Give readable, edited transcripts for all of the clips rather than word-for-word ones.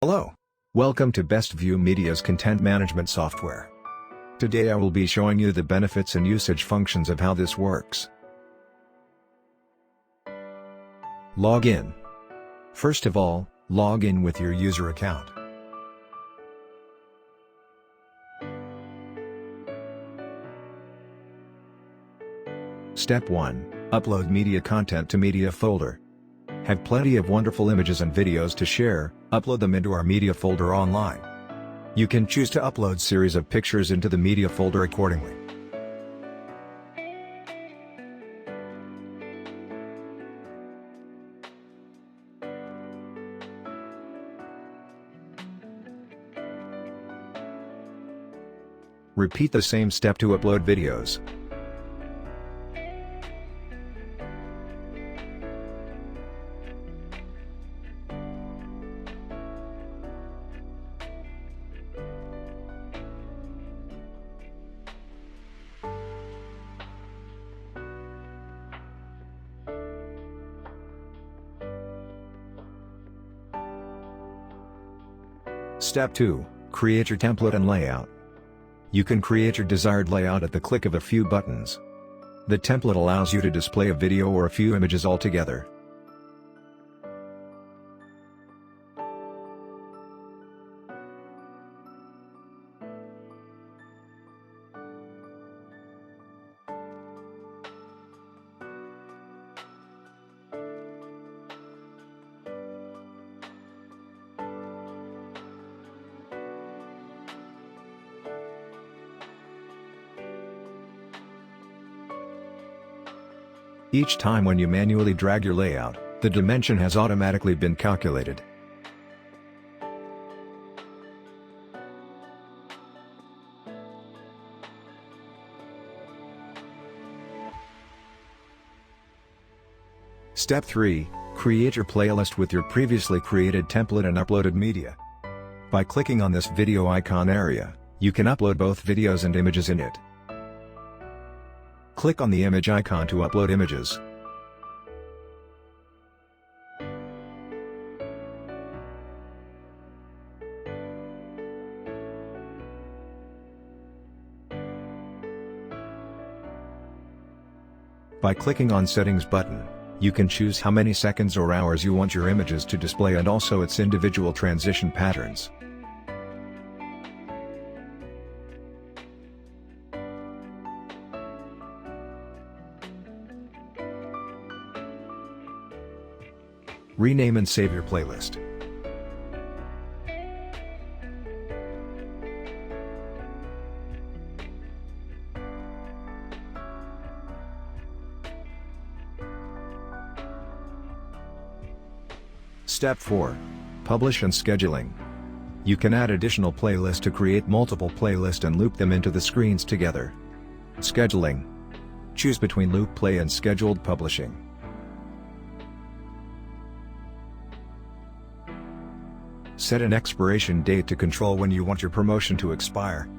Hello. Welcome to Best View Media's content management software. Today I will be showing you the benefits and usage functions of how this works. Log in. First of all, log in with your user account. Step 1. Upload media content to media folder. Have plenty of wonderful images and videos to share, upload them into our media folder online. You can choose to upload series of pictures into the media folder accordingly. Repeat the same step to upload videos. Step 2. Create your template and layout. You can create your desired layout at the click of a few buttons. The template allows you to display a video or a few images altogether. Each time when you manually drag your layout, the dimension has automatically been calculated. Step 3. Create your playlist with your previously created template and uploaded media. By clicking on this video icon area, you can upload both videos and images in it. Click on the image icon to upload images. By clicking on Settings button, you can choose how many seconds or hours you want your images to display and also its individual transition patterns. Rename and save your playlist. Step 4. Publish and scheduling. You can add additional playlists to create multiple playlists and loop them into the screens together. Scheduling. Choose between loop play and scheduled publishing. Set an expiration date to control when you want your promotion to expire.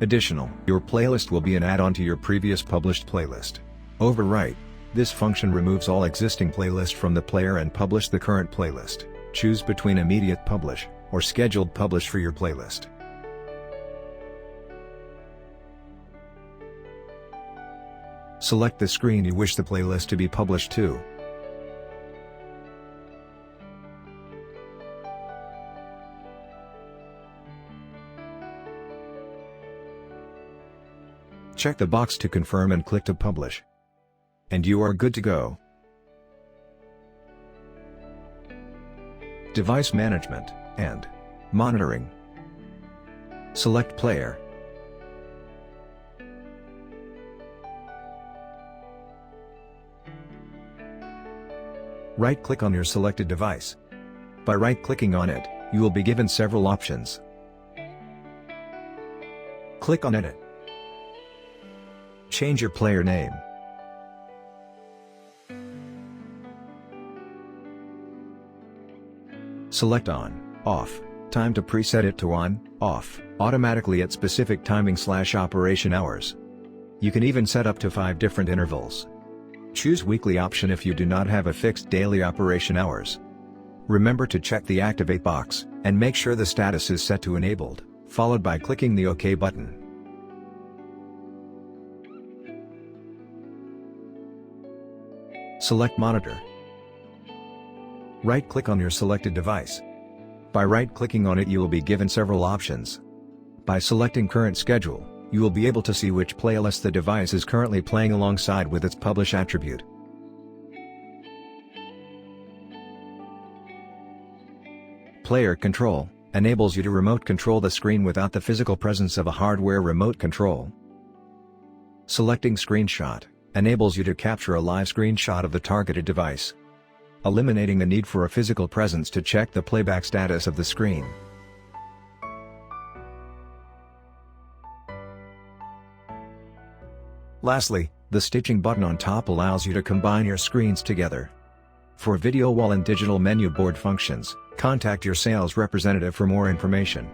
Additional, your playlist will be an add-on to your previous published playlist. Overwrite. This function removes all existing playlists from the player and publish the current playlist. Choose between immediate publish or scheduled publish for your playlist. Select the screen you wish the playlist to be published to. Check the box to confirm and click to publish. And you are good to go. Device management and monitoring. Select player. Right-click on your selected device. By right-clicking on it, you will be given several options. Click on Edit. Change your player name. Select On, Off. Time to preset it to On, Off, automatically at specific timing/operation hours. You can even set up to 5 different intervals. Choose weekly option if you do not have a fixed daily operation hours. Remember to check the Activate box, and make sure the status is set to Enabled, followed by clicking the OK button. Select Monitor. Right-click on your selected device. By right-clicking on it you will be given several options. By selecting Current Schedule, you will be able to see which playlist the device is currently playing alongside with its Publish attribute. Player Control enables you to remote control the screen without the physical presence of a hardware remote control. Selecting Screenshot enables you to capture a live screenshot of the targeted device, eliminating the need for a physical presence to check the playback status of the screen. Lastly, the stitching button on top allows you to combine your screens together. For video wall and digital menu board functions, contact your sales representative for more information.